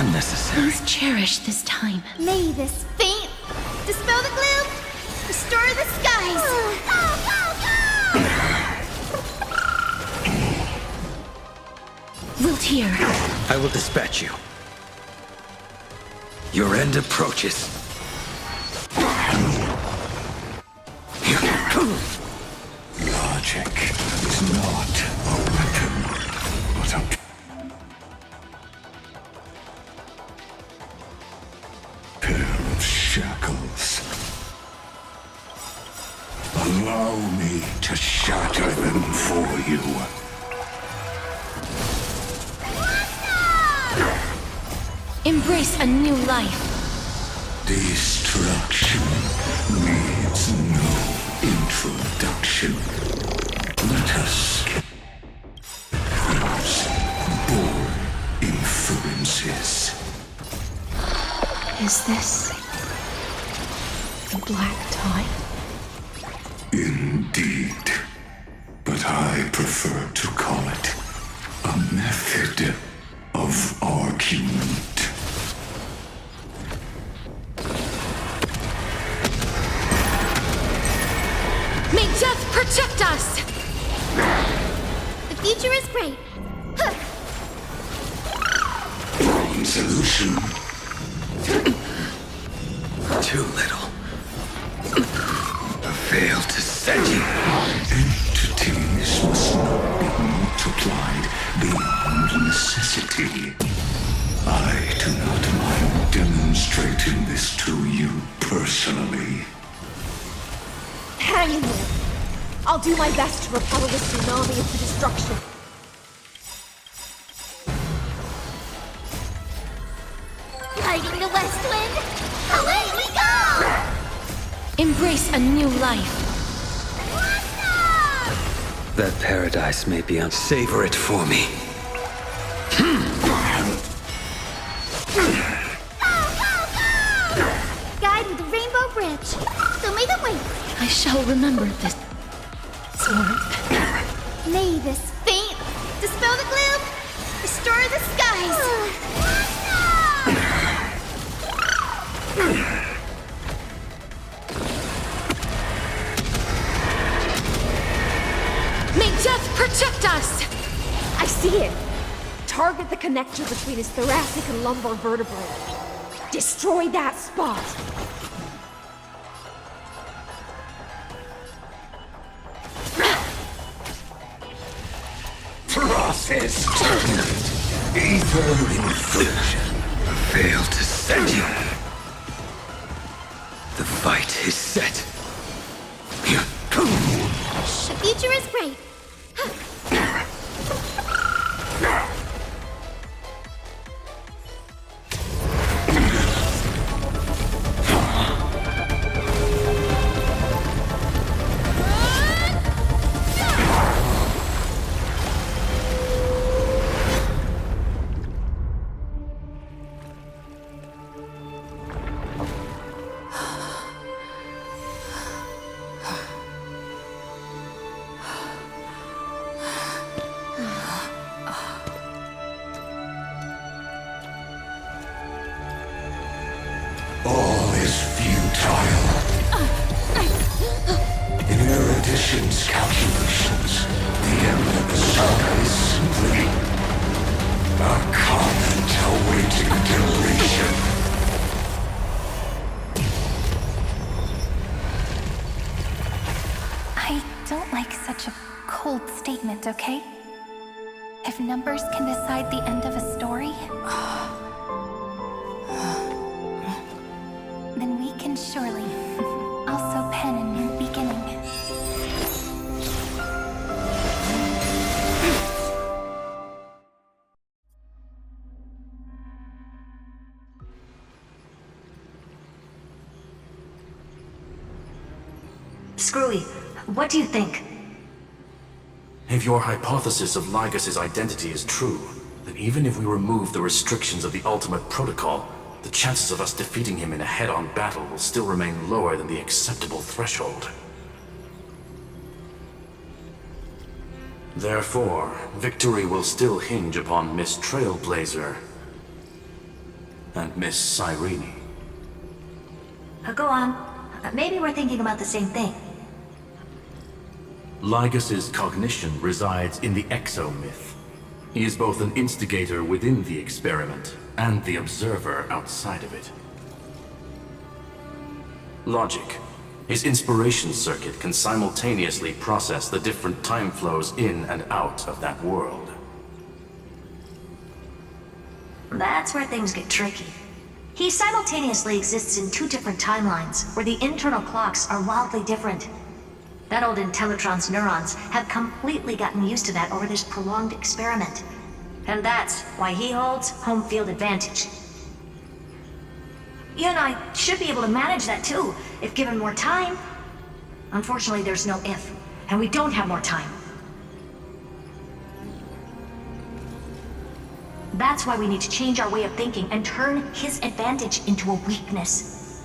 Unnecessary. Please cherish this time. May this faint dispel the gloom, restore the skies. Wilt here. I will dispatch you. Your end approaches. Logic is not a weapon, but a... pair of shackles. Allow me to shatter them for you. Embrace a new life. Destruction needs no introduction. Let us get these bold inferences. Is this the black tide? Indeed. But I prefer to call it a method of argument. May death protect us! The future is bright. Wrong solution. Too little. A veil to set you. Entities must not be multiplied beyond necessity. I do not mind demonstrating this to you personally. Hang in there. I'll do my best to repel this tsunami into destruction. Riding the west wind, away we go! Embrace a new life. That paradise may be on. Savor it for me. Guide with the rainbow bridge. So may the wait. I shall remember this warmth. May this faint dispel the gloom, restore the skies. May death protect us! I see it. Target the connector between his thoracic and lumbar vertebrae. Destroy that spot. Process terminate. Ether infusion. A veil to set you. The fight is set. The future is bright. All is futile. In erudition's calculations, the end of the saga is simply a comment awaiting deletion. I don't like such a cold statement, okay? If numbers can decide the end of a story, then we can surely also pen a new beginning. Screwy, what do you think? If your hypothesis of Lygas's identity is true, then even if we remove the restrictions of the Ultimate Protocol, the chances of us defeating him in a head-on battle will still remain lower than the acceptable threshold. Therefore, victory will still hinge upon Miss Trailblazer. And Miss Cyrene. Go on. Maybe we're thinking about the same thing. Lygas's cognition resides in the exomyth. He is both an instigator within the experiment and the observer outside of it. Logic. His inspiration circuit can simultaneously process the different time flows in and out of that world. That's where things get tricky. He simultaneously exists in two different timelines, where the internal clocks are wildly different. That old Intellitron's neurons have completely gotten used to that over this prolonged experiment. And that's why he holds home field advantage. You and I should be able to manage that too, if given more time. Unfortunately, there's no if, and we don't have more time. That's why we need to change our way of thinking and turn his advantage into a weakness.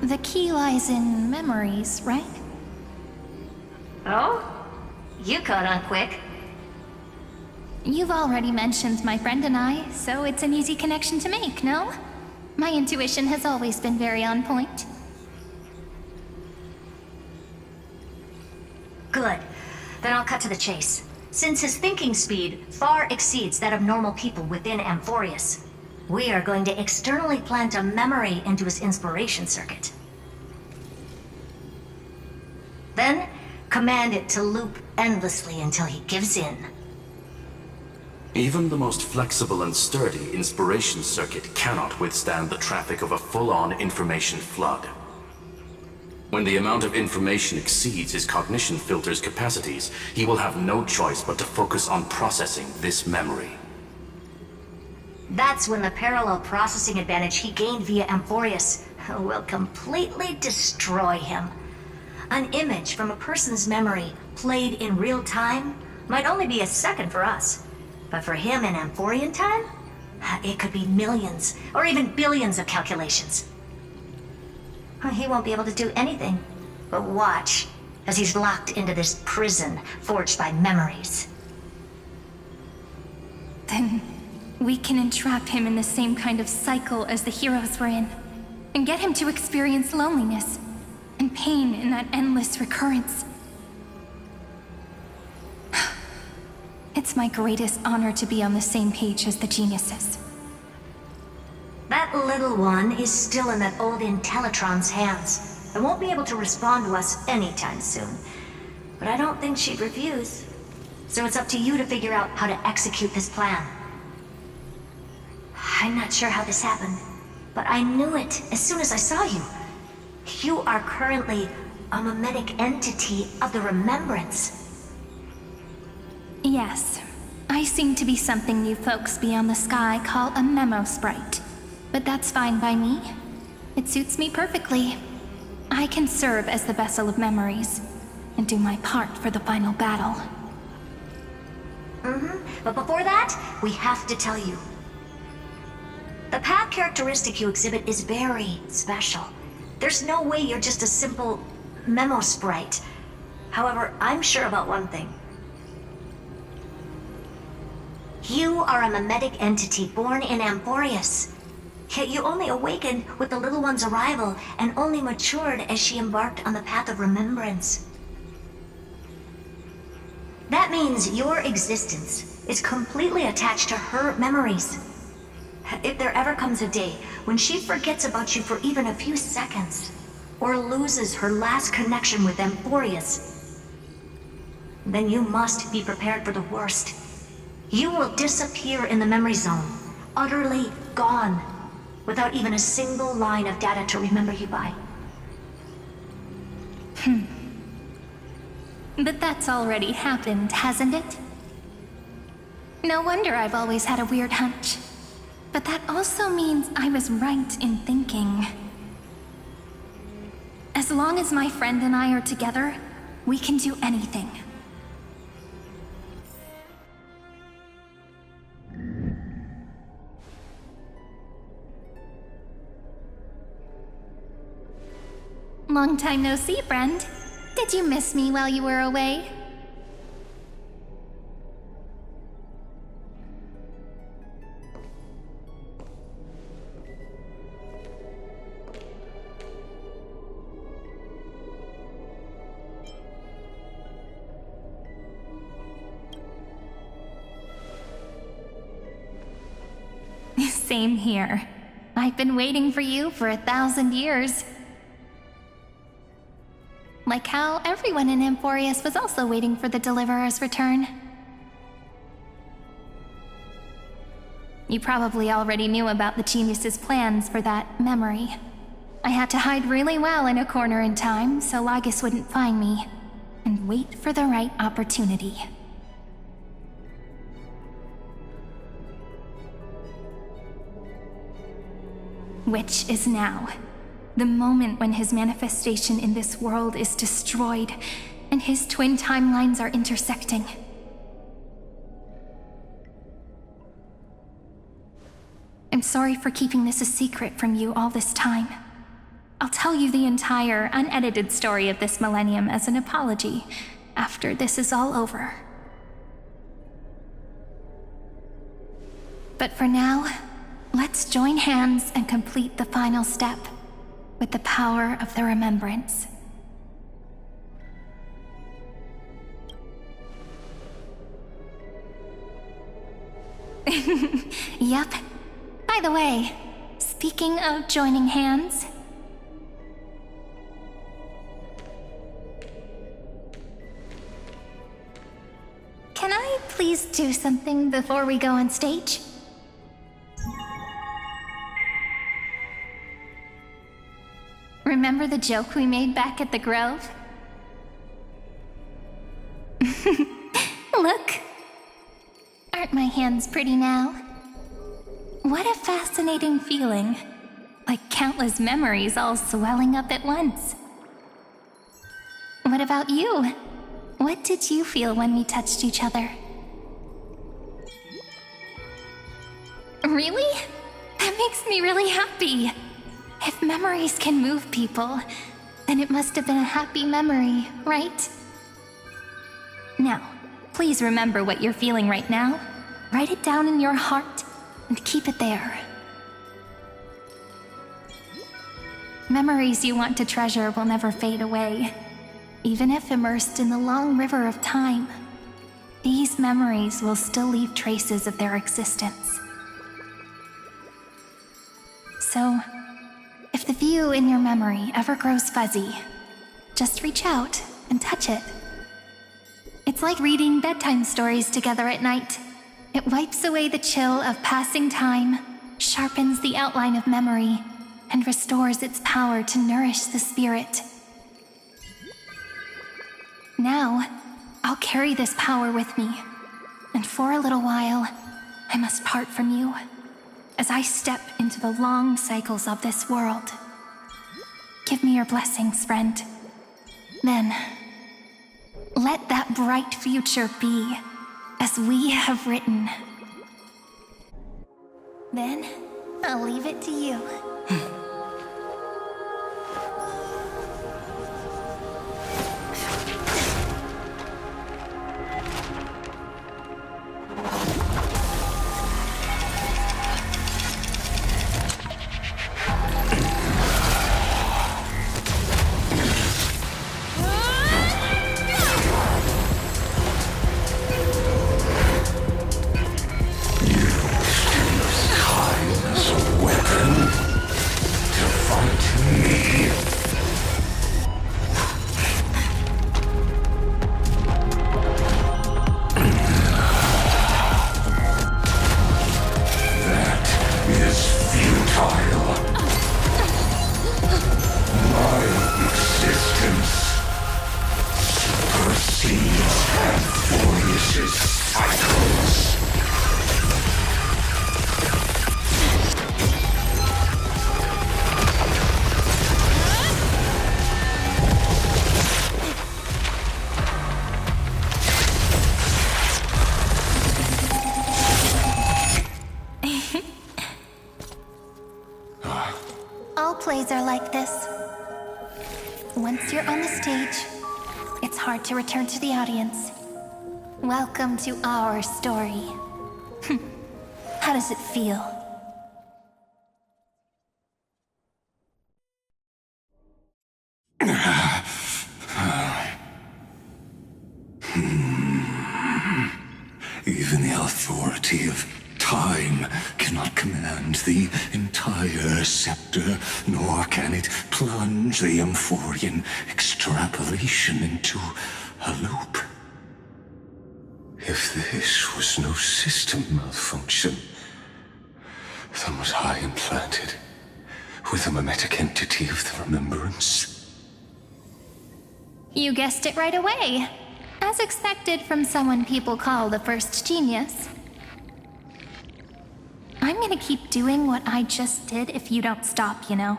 The key lies in memories, right? Oh? You caught on quick. You've already mentioned my friend and I, so it's an easy connection to make, no? My intuition has always been very on point. Good. Then I'll cut to the chase. Since his thinking speed far exceeds that of normal people within Amphorius, we are going to externally plant a memory into his inspiration circuit. Then, command it to loop endlessly until he gives in. Even the most flexible and sturdy inspiration circuit cannot withstand the traffic of a full-on information flood. When the amount of information exceeds his cognition filter's capacities, he will have no choice but to focus on processing this memory. That's when the parallel processing advantage he gained via Amphorius will completely destroy him. An image from a person's memory played in real time might only be a second for us. But for him in Amphorian time, it could be millions or even billions of calculations. He won't be able to do anything but watch as he's locked into this prison forged by memories. Then we can entrap him in the same kind of cycle as the heroes were in, and get him to experience loneliness and pain in that endless recurrence. It's my greatest honor to be on the same page as the geniuses. That little one is still in that old Intellitron's hands and won't be able to respond to us anytime soon. But I don't think she'd refuse. So it's up to you to figure out how to execute this plan. I'm not sure how this happened, but I knew it as soon as I saw you. You are currently a mimetic entity of the Remembrance. Yes, I seem to be something you folks beyond the sky call a memo sprite. But that's fine by me. It suits me perfectly. I can serve as the vessel of memories, and do my part for the final battle. But before that, we have to tell you. The path characteristic you exhibit is very special. There's no way you're just a simple memo sprite. However, I'm sure about one thing. You are a mimetic entity born in Amphorius. Yet you only awakened with the little one's arrival and only matured as she embarked on the path of remembrance. That means your existence is completely attached to her memories. If there ever comes a day when she forgets about you for even a few seconds, or loses her last connection with Amphorius, then you must be prepared for the worst. You will disappear in the memory zone, utterly gone, without even a single line of data to remember you by. But that's already happened, hasn't it? No wonder I've always had a weird hunch. But that also means I was right in thinking. As long as my friend and I are together, we can do anything. Long time no see, friend. Did you miss me while you were away? Same here. I've been waiting for you for 1,000 years. Like how everyone in Amphorius was also waiting for the Deliverer's return. You probably already knew about the genius's plans for that memory. I had to hide really well in a corner in time so Lygus wouldn't find me, and wait for the right opportunity. Which is now. The moment when his manifestation in this world is destroyed, and his twin timelines are intersecting. I'm sorry for keeping this a secret from you all this time. I'll tell you the entire, unedited story of this millennium as an apology after this is all over. But for now, let's join hands and complete the final step with the power of the remembrance. Yep. By the way, speaking of joining hands, can I please do something before we go on stage? Remember the joke we made back at the Grove? Look! Aren't my hands pretty now? What a fascinating feeling. Like countless memories all swelling up at once. What about you? What did you feel when we touched each other? Really? That makes me really happy. If memories can move people, then it must have been a happy memory, right? Now, please remember what you're feeling right now. Write it down in your heart and keep it there. Memories you want to treasure will never fade away. Even if immersed in the long river of time, these memories will still leave traces of their existence. So, if the view in your memory ever grows fuzzy, just reach out and touch it. It's like reading bedtime stories together at night. It wipes away the chill of passing time, sharpens the outline of memory, and restores its power to nourish the spirit. Now, I'll carry this power with me, and for a little while, I must part from you, as I step into the long cycles of this world. Give me your blessings, friend. Then, let that bright future be as we have written. Then, I'll leave it to you. Plays are like this. Once you're on the stage, it's hard to return to the audience. Welcome to our story. How does it feel? Even the authority of Time cannot command the entire scepter, nor can it plunge the Amphorian extrapolation into a loop. If this was no system malfunction, then was I implanted with a mimetic entity of the remembrance? You guessed it right away. As expected from someone people call the first genius. I'm gonna keep doing what I just did if you don't stop, you know.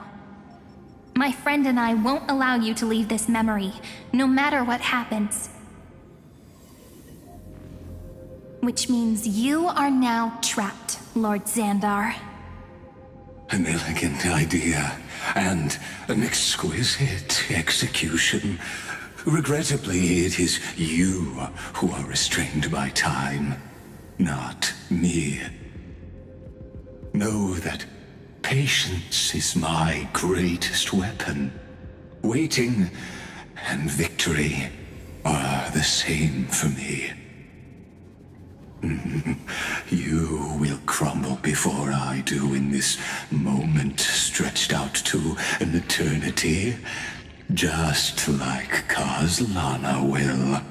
My friend and I won't allow you to leave this memory, no matter what happens. Which means you are now trapped, Lord Zandar. An elegant idea, and an exquisite execution. Regrettably, it is you who are restrained by time, not me. Know that patience is my greatest weapon. Waiting and victory are the same for me. You will crumble before I do in this moment stretched out to an eternity, just like Kazlana will.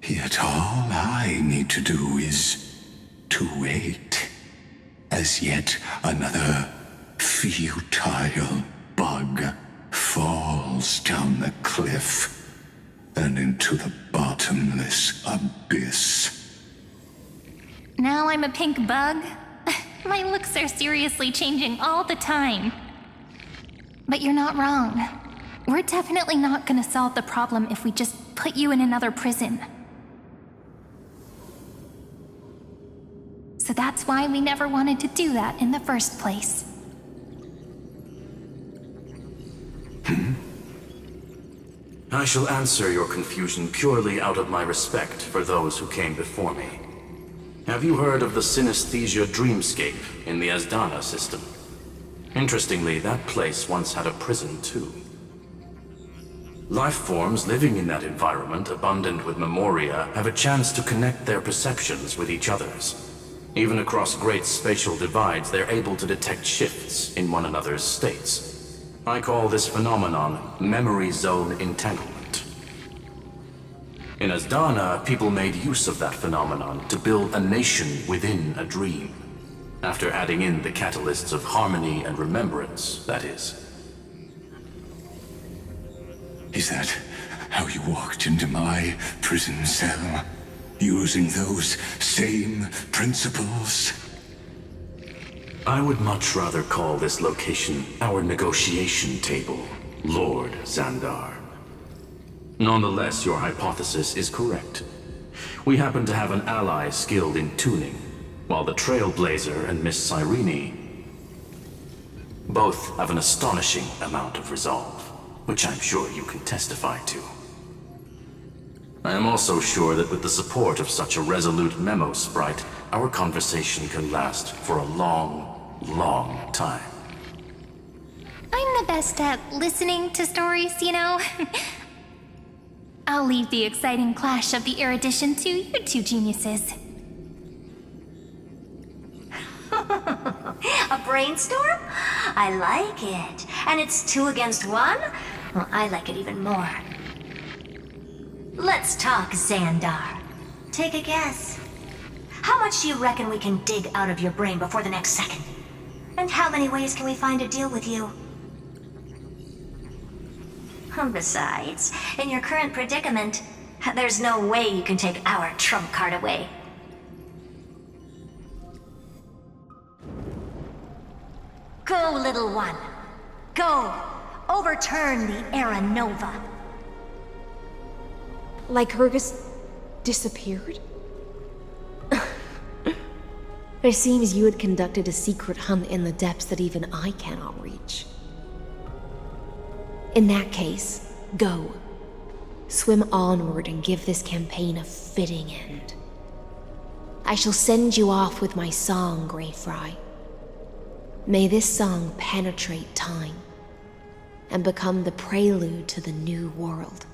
Yet all I need to do is to wait, as yet another futile bug falls down the cliff and into the bottomless abyss. Now I'm a pink bug? My looks are seriously changing all the time. But you're not wrong. We're definitely not gonna solve the problem if we just put you in another prison. So that's why we never wanted to do that in the first place. I shall answer your confusion purely out of my respect for those who came before me. Have you heard of the synesthesia dreamscape in the Asdana system? Interestingly, that place once had a prison too. Life forms living in that environment, abundant with memoria, have a chance to connect their perceptions with each other's. Even across great spatial divides, they're able to detect shifts in one another's states. I call this phenomenon memory zone entanglement. In Asdana, people made use of that phenomenon to build a nation within a dream. After adding in the catalysts of harmony and remembrance, that is. Is that how you walked into my prison cell? Using those same principles? I would much rather call this location our negotiation table, Lord Zandar. Nonetheless, your hypothesis is correct. We happen to have an ally skilled in tuning, while the Trailblazer and Miss Cyrene both have an astonishing amount of resolve, which I'm sure you can testify to. I am also sure that with the support of such a resolute memo sprite, our conversation can last for a long, long time. I'm the best at listening to stories, you know? I'll leave the exciting clash of the erudition to you two geniuses. A brainstorm? I like it. And it's 2 against 1? Well, I like it even more. Let's talk, Zandar. Take a guess. How much do you reckon we can dig out of your brain before the next second? And how many ways can we find to deal with you? Besides, in your current predicament, there's no way you can take our trump card away. Go, little one. Go. Overturn the Era Nova. Lycurgus disappeared? It seems you had conducted a secret hunt in the depths that even I cannot reach. In that case, go. Swim onward and give this campaign a fitting end. I shall send you off with my song, Grey Fry. May this song penetrate time and become the prelude to the new world.